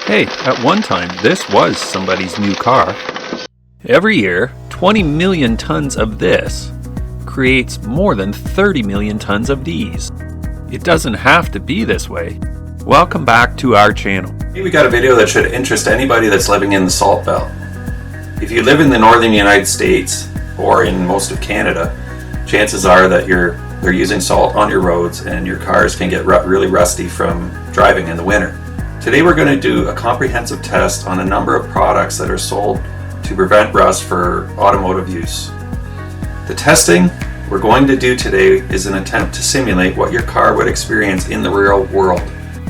Hey, at one time, this was somebody's new car. Every year, 20 million tons of this creates more than 30 million tons of these. It doesn't have to be this way. Welcome back to our channel. Hey, we got a video that should interest anybody that's living in the Salt Belt. If you live in the northern United States or in most of Canada, chances are that they're using salt on your roads and your cars can get really rusty from driving in the winter. Today we're going to do a comprehensive test on a number of products that are sold to prevent rust for automotive use. The testing we're going to do today is an attempt to simulate what your car would experience in the real world.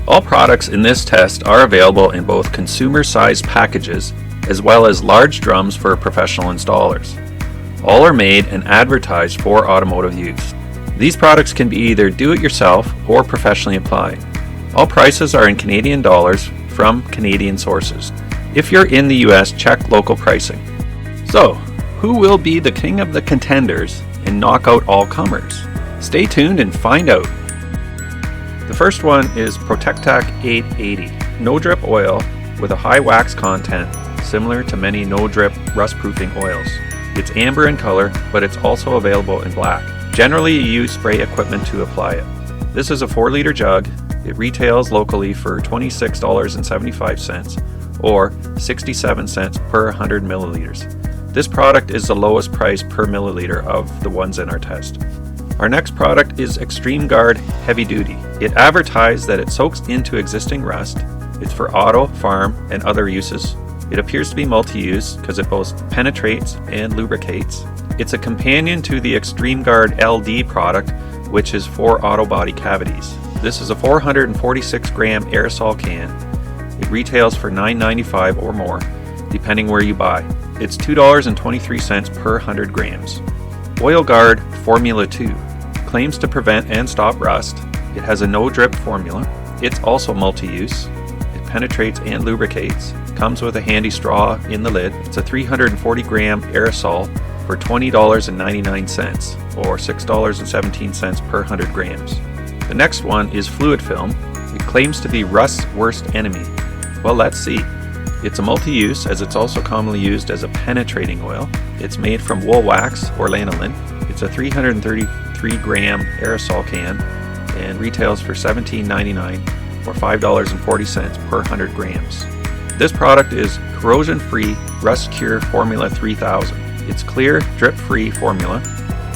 All products in this test are available in both consumer-sized packages as well as large drums for professional installers. All are made and advertised for automotive use. These products can be either do-it-yourself or professionally applied. All prices are in Canadian dollars from Canadian sources. If you're in the US, check local pricing. So, who will be the king of the contenders and knock out all comers? Stay tuned and find out. The first one is Protectac 880, no drip oil with a high wax content similar to many no drip rust-proofing oils. It's amber in color, but it's also available in black. Generally, you use spray equipment to apply it. This is a 4-liter jug. It retails locally for $26.75 or 67 cents per 100 milliliters. This product is the lowest price per milliliter of the ones in our test. Our next product is Extreme Gard Heavy Duty. It advertised that it soaks into existing rust. It's for auto, farm, and other uses. It appears to be multi-use because it both penetrates and lubricates. It's a companion to the Extreme Gard LD product, which is for auto body cavities. This is a 446 gram aerosol can. It retails for $9.95 or more, depending where you buy. It's $2.23 per 100 grams. Oil Guard Formula 2 claims to prevent and stop rust. It has a no drip formula. It's also multi-use. It penetrates and lubricates. Comes with a handy straw in the lid. It's a 340 gram aerosol for $20.99 or $6.17 per 100 grams. The next one is Fluidfilm. It claims to be rust's worst enemy. Well, let's see. It's a multi-use as it's also commonly used as a penetrating oil. It's made from wool wax or lanolin. It's a 333 gram aerosol can and retails for $17.99 or $5.40 per 100 grams. This product is corrosion-free Rust Cure Formula 3000. It's clear, drip-free formula.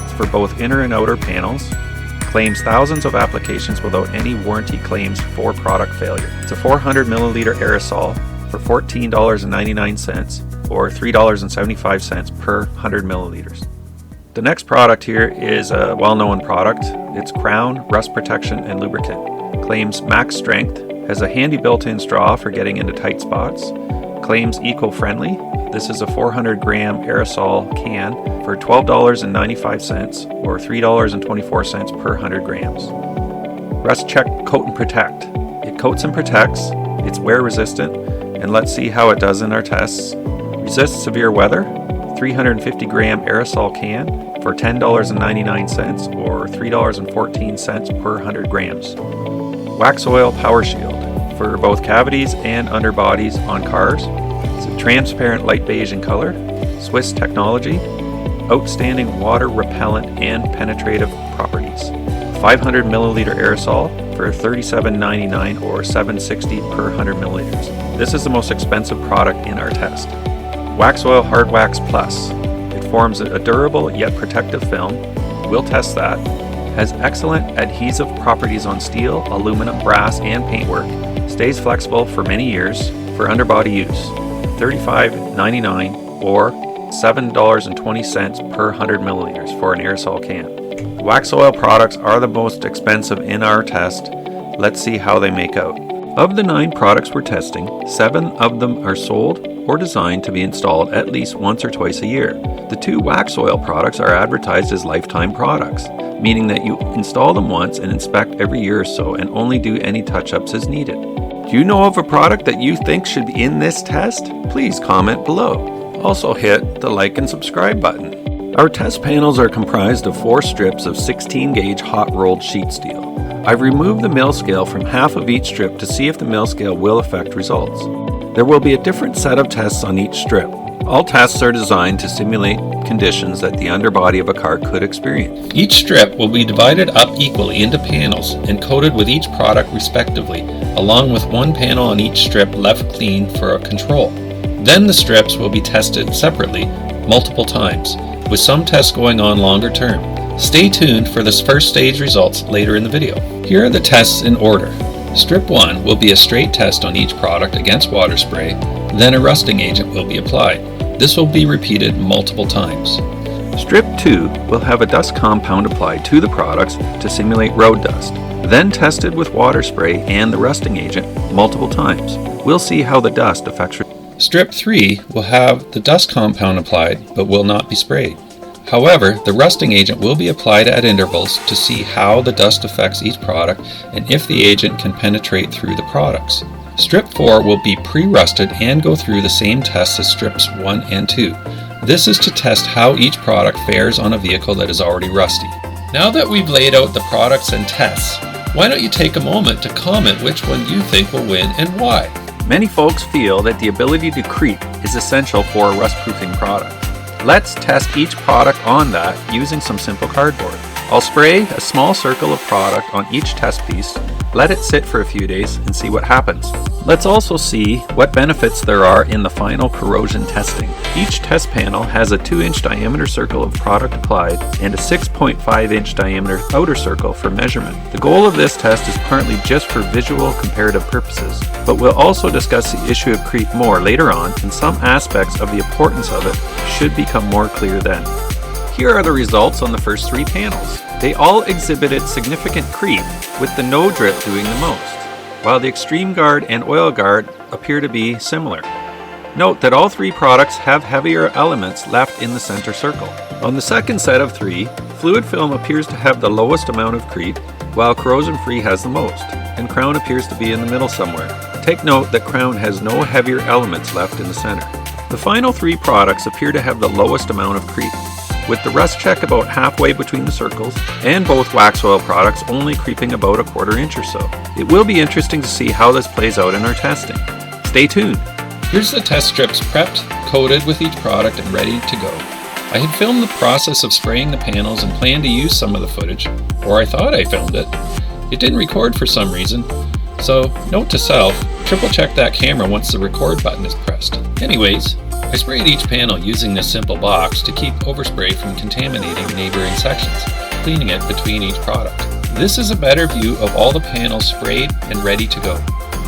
It's for both inner and outer panels. Claims thousands of applications without any warranty claims for product failure. It's a 400 milliliter aerosol for $14.99 or $3.75 per 100 milliliters. The next product here is a well-known product. It's Krown Rust Protection and Lubricant. Claims max strength, has a handy built-in straw for getting into tight spots. Claims eco-friendly. This is a 400 gram aerosol can for $12.95 or $3.24 per 100 grams. Rust Check Coat and Protect. It coats and protects. It's wear resistant, and let's see how it does in our tests. Resists severe weather. 350 gram aerosol can for $10.99 or $3.14 per 100 grams. Waxoyl Power Shield for both cavities and underbodies on cars. It's a transparent light beige in color. Swiss technology. Outstanding water repellent and penetrative properties. 500 milliliter aerosol for $37.99 or $7.60 per 100 milliliters. This is the most expensive product in our test. Waxoyl Hard Wax Plus. It forms a durable yet protective film. We'll test that. Has excellent adhesive properties on steel, aluminum, brass, and paintwork. Stays flexible for many years for underbody use. $35.99 or $7.20 per 100 milliliters for an aerosol can. Waxoyl products are the most expensive in our test. Let's see how they make out. Of the 9 products we're testing, 7 of them are sold or designed to be installed at least once or twice a year. The 2 Waxoyl products are advertised as lifetime products, meaning that you install them once and inspect every year or so and only do any touch-ups as needed. Do you know of a product that you think should be in this test? Please comment below. Also hit the like and subscribe button. Our test panels are comprised of 4 strips of 16 gauge hot rolled sheet steel. I've removed the mill scale from half of each strip to see if the mill scale will affect results. There will be a different set of tests on each strip. All tests are designed to simulate conditions that the underbody of a car could experience. Each strip will be divided up equally into panels and coated with each product respectively, along with one panel on each strip left clean for a control. Then the strips will be tested separately multiple times, with some tests going on longer term. Stay tuned for this first stage results later in the video. Here are the tests in order. Strip 1 will be a straight test on each product against water spray, then a rusting agent will be applied. This will be repeated multiple times. Strip 2 will have a dust compound applied to the products to simulate road dust, then tested with water spray and the rusting agent multiple times. We'll see how the dust affects. Strip 3 will have the dust compound applied but will not be sprayed. However, the rusting agent will be applied at intervals to see how the dust affects each product and if the agent can penetrate through the products. Strip 4 will be pre-rusted and go through the same tests as strips 1 and 2. This is to test how each product fares on a vehicle that is already rusty. Now that we've laid out the products and tests, why don't you take a moment to comment which one you think will win and why? Many folks feel that the ability to creep is essential for a rust-proofing product. Let's test each product on that using some simple cardboard. I'll spray a small circle of product on each test piece, let it sit for a few days and see what happens. Let's also see what benefits there are in the final corrosion testing. Each test panel has a 2-inch diameter circle of product applied and a 6.5-inch diameter outer circle for measurement. The goal of this test is partly just for visual comparative purposes, but we'll also discuss the issue of creep more later on, and some aspects of the importance of it should become more clear then. Here are the results on the first 3 panels. They all exhibited significant creep, with the no drip doing the most, while the Extreme Gard and Oil Guard appear to be similar. Note that all 3 products have heavier elements left in the center circle. On the second set of 3, Fluidfilm appears to have the lowest amount of creep, while Corrosion Free has the most, and Krown appears to be in the middle somewhere. Take note that Krown has no heavier elements left in the center. The final 3 products appear to have the lowest amount of creep, with the rust check about halfway between the circles, and both Waxoyl products only creeping about a 1/4 inch or so. It will be interesting to see how this plays out in our testing. Stay tuned. Here's the test strips prepped, coated with each product and ready to go. I had filmed the process of spraying the panels and planned to use some of the footage, or I thought I filmed it. It didn't record for some reason, so note to self, triple check that camera once the record button is pressed. Anyways, I sprayed each panel using this simple box to keep overspray from contaminating neighboring sections, cleaning it between each product. This is a better view of all the panels sprayed and ready to go.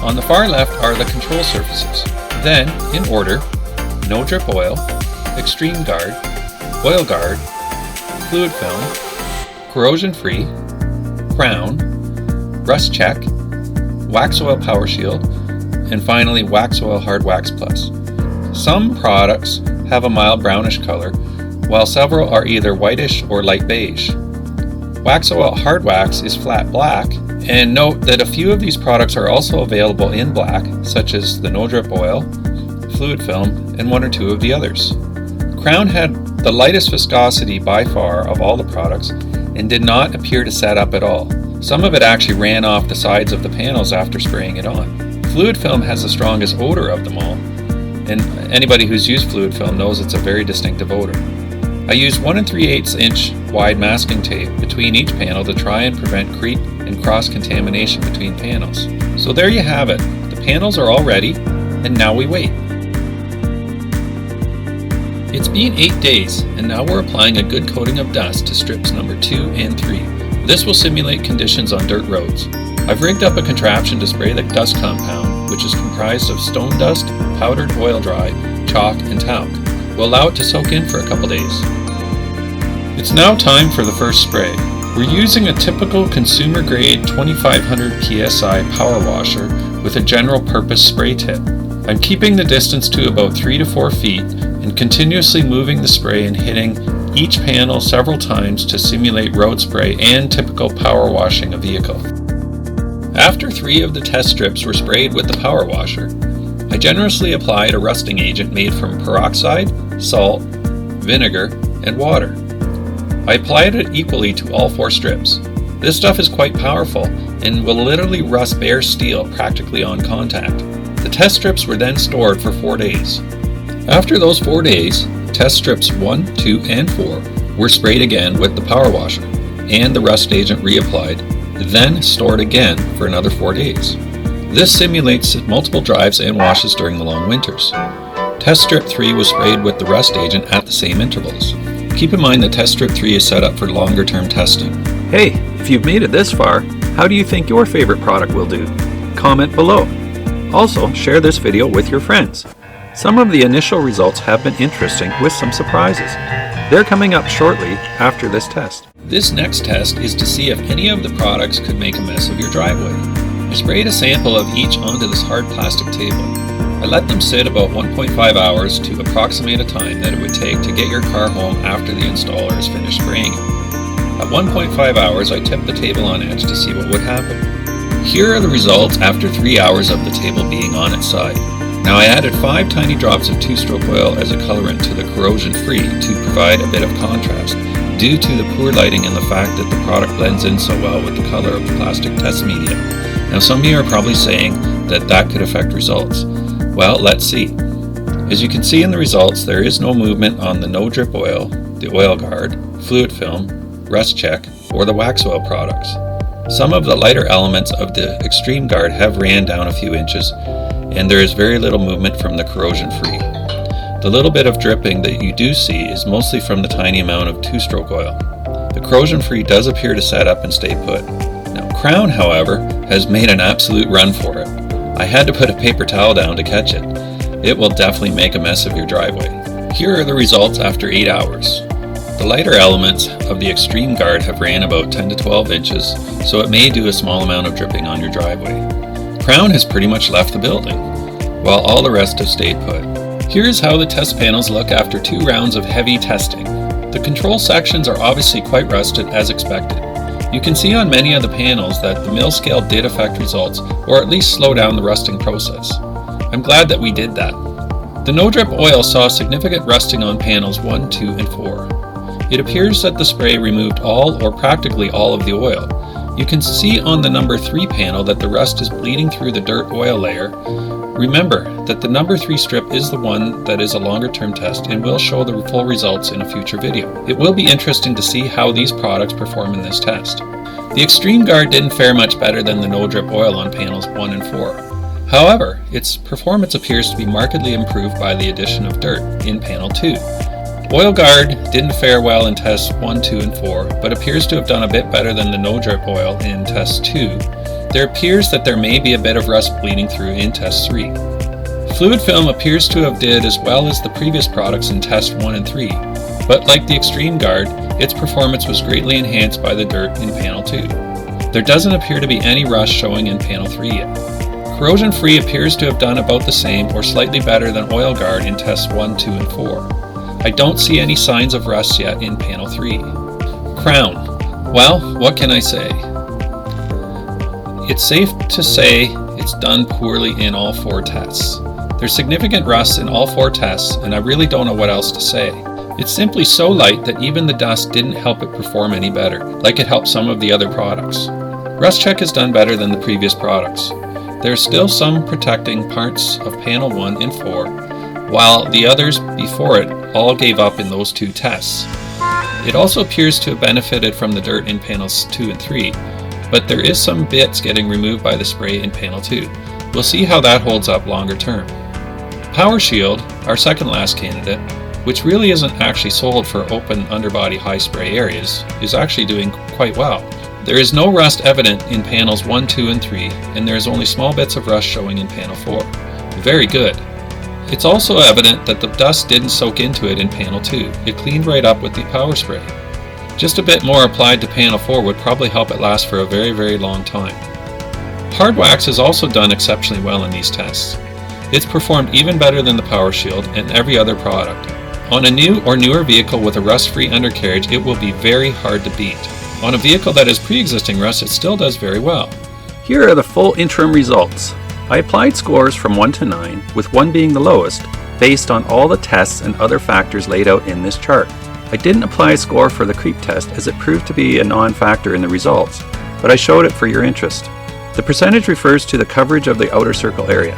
On the far left are the control surfaces. Then, in order, No Drip Oil, Extreme Gard, Oil Guard, Fluidfilm, Corrosion Free, Krown, Rust Check, Waxoyl Power Shield, and finally Waxoyl Hard Wax Plus. Some products have a mild brownish color, while several are either whitish or light beige. Waxoyl Hard Wax is flat black, and note that a few of these products are also available in black, such as the No Drip Oil, Fluidfilm, and 1 or 2 of the others. Krown had the lightest viscosity by far of all the products and did not appear to set up at all. Some of it actually ran off the sides of the panels after spraying it on. Fluidfilm has the strongest odor of them all, and anybody who's used Fluidfilm knows it's a very distinctive odor. I used 1 3/8 inch wide masking tape between each panel to try and prevent creep and cross-contamination between panels. So there you have it. The panels are all ready, and now we wait. It's been 8 days, and now we're applying a good coating of dust to strips number 2 and 3. This will simulate conditions on dirt roads. I've rigged up a contraption to spray the dust compound, which is comprised of stone dust, powdered oil dry, chalk, and talc. We'll allow it to soak in for a couple days. It's now time for the first spray. We're using a typical consumer grade 2500 psi power washer with a general purpose spray tip. I'm keeping the distance to about 3 to 4 feet and continuously moving the spray and hitting each panel several times to simulate road spray and typical power washing a vehicle. After 3 of the test strips were sprayed with the power washer, I generously applied a rusting agent made from peroxide, salt, vinegar, and water. I applied it equally to all 4 strips. This stuff is quite powerful and will literally rust bare steel practically on contact. The test strips were then stored for 4 days. After those 4 days, test strips 1, 2, and 4 were sprayed again with the power washer and the rust agent reapplied, then stored again for another 4 days. This simulates multiple drives and washes during the long winters. Test strip 3 was sprayed with the rust agent at the same intervals. Keep in mind that test strip 3 is set up for longer term testing. Hey, if you've made it this far, how do you think your favorite product will do? Comment below. Also, share this video with your friends. Some of the initial results have been interesting with some surprises. They're coming up shortly after this test. This next test is to see if any of the products could make a mess of your driveway. I sprayed a sample of each onto this hard plastic table. I let them sit about 1.5 hours to approximate a time that it would take to get your car home after the installer has finished spraying it. At 1.5 hours, I tipped the table on edge to see what would happen. Here are the results after 3 hours of the table being on its side. Now I added 5 tiny drops of 2-stroke oil as a colorant to the corrosion free to provide a bit of contrast due to the poor lighting and the fact that the product blends in so well with the color of the plastic test media. Now some of you are probably saying that that could affect results. Well, let's see. As you can see in the results, there is no movement on the no drip oil, the oil guard, Fluidfilm, Rust Check, or the Waxoyl products. Some of the lighter elements of the Extreme Gard have ran down a few inches, and there is very little movement from the corrosion free. The little bit of dripping that you do see is mostly from the tiny amount of 2-stroke oil. The corrosion free does appear to set up and stay put. Now Krown, however, has made an absolute run for it. I had to put a paper towel down to catch it. It will definitely make a mess of your driveway. Here are the results after 8 hours. The lighter elements of the Extreme Gard have ran about 10 to 12 inches, so it may do a small amount of dripping on your driveway. Krown has pretty much left the building, while all the rest have stayed put. Here's how the test panels look after 2 rounds of heavy testing. The control sections are obviously quite rusted as expected. You can see on many of the panels that the mill scale did affect results, or at least slow down the rusting process. I'm glad that we did that. The no drip oil saw significant rusting on panels 1, 2, and 4. It appears that the spray removed all or practically all of the oil. You can see on the number 3 panel that the rust is bleeding through the dirt oil layer. Remember that the number 3 strip is the one that is a longer term test and will show the full results in a future video. It will be interesting to see how these products perform in this test. The Extreme Gard didn't fare much better than the no drip oil on panels 1 and 4. However, its performance appears to be markedly improved by the addition of dirt in panel 2. Oil Gard didn't fare well in tests 1, 2, and 4, but appears to have done a bit better than the no drip oil in test 2. There appears that there may be a bit of rust bleeding through in test 3. Fluidfilm appears to have did as well as the previous products in test 1 and 3, but like the Extreme Gard, its performance was greatly enhanced by the dirt in panel 2. There doesn't appear to be any rust showing in panel 3 yet. Corrosion free appears to have done about the same or slightly better than Oil Guard in tests 1, 2, and 4. I don't see any signs of rust yet in panel 3. Krown. Well, what can I say? It's safe to say it's done poorly in all 4 tests. There's significant rust in all 4 tests, and I really don't know what else to say. It's simply so light that even the dust didn't help it perform any better, like it helped some of the other products. Rust Check has done better than the previous products. There's still some protecting parts of panel 1 and 4, while the others before it all gave up in those 2 tests. It also appears to have benefited from the dirt in panels 2 and 3, but there is some bits getting removed by the spray in panel 2. We'll see how that holds up longer term. Power Shield, our second last candidate, which really isn't actually sold for open underbody high spray areas, is actually doing quite well. There is no rust evident in panels 1, 2, and 3, and there is only small bits of rust showing in panel 4. Very good. It's also evident that the dust didn't soak into it in panel 2. It cleaned right up with the power spray. Just a bit more applied to panel 4 would probably help it last for a very, very long time. Hard Wax has also done exceptionally well in these tests. It's performed even better than the Power Shield and every other product. On a new or newer vehicle with a rust-free undercarriage, it will be very hard to beat. On a vehicle that has pre-existing rust, it still does very well. Here are the full interim results. I applied scores from 1 to 9, with 1 being the lowest, based on all the tests and other factors laid out in this chart. I didn't apply a score for the creep test as it proved to be a non-factor in the results, but I showed it for your interest. The percentage refers to the coverage of the outer circle area.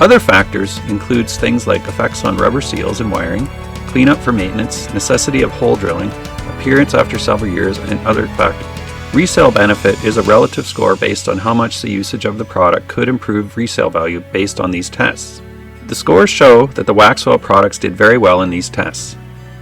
Other factors includes things like effects on rubber seals and wiring, cleanup for maintenance, necessity of hole drilling, appearance after several years, and other factors. Resale benefit is a relative score based on how much the usage of the product could improve resale value based on these tests. The scores show that the Waxoyl products did very well in these tests.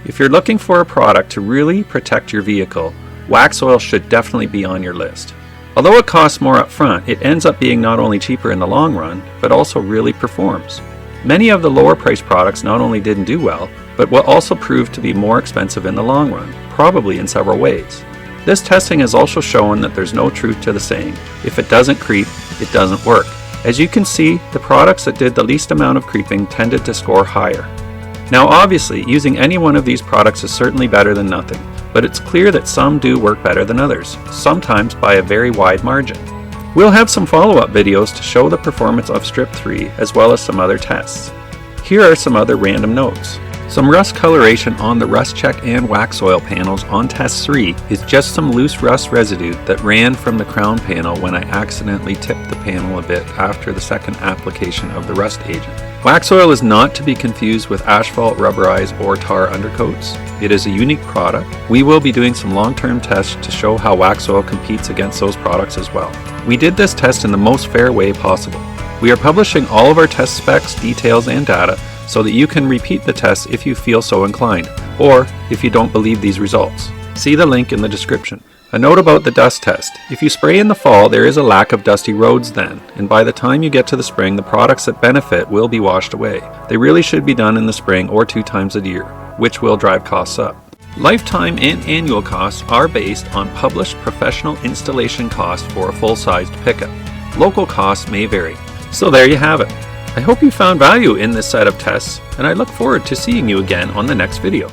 If you're looking for a product to really protect your vehicle, Waxoyl should definitely be on your list. Although it costs more up front, it ends up being not only cheaper in the long run, but also really performs. Many of the lower priced products not only didn't do well, but will also prove to be more expensive in the long run, probably in several ways. This testing has also shown that there's no truth to the saying, if it doesn't creep, it doesn't work. As you can see, the products that did the least amount of creeping tended to score higher. Now obviously, using any one of these products is certainly better than nothing, but it's clear that some do work better than others, sometimes by a very wide margin. We'll have some follow-up videos to show the performance of Strip 3 as well as some other tests. Here are some other random notes. Some rust coloration on the Rust Check and Waxoyl panels on test 3 is just some loose rust residue that ran from the crown panel when I accidentally tipped the panel a bit after the second application of the rust agent. Waxoyl is not to be confused with asphalt, rubberized, or tar undercoats. It is a unique product. We will be doing some long-term tests to show how Waxoyl competes against those products as well. We did this test in the most fair way possible. We are publishing all of our test specs, details, and data so that you can repeat the test if you feel so inclined, or if you don't believe these results. See the link in the description. A note about the dust test. If you spray in the fall, there is a lack of dusty roads then, and by the time you get to the spring, the products that benefit will be washed away. They really should be done in the spring or 2 times a year, which will drive costs up. Lifetime and annual costs are based on published professional installation costs for a full-sized pickup. Local costs may vary. So there you have it. I hope you found value in this set of tests, and I look forward to seeing you again on the next video.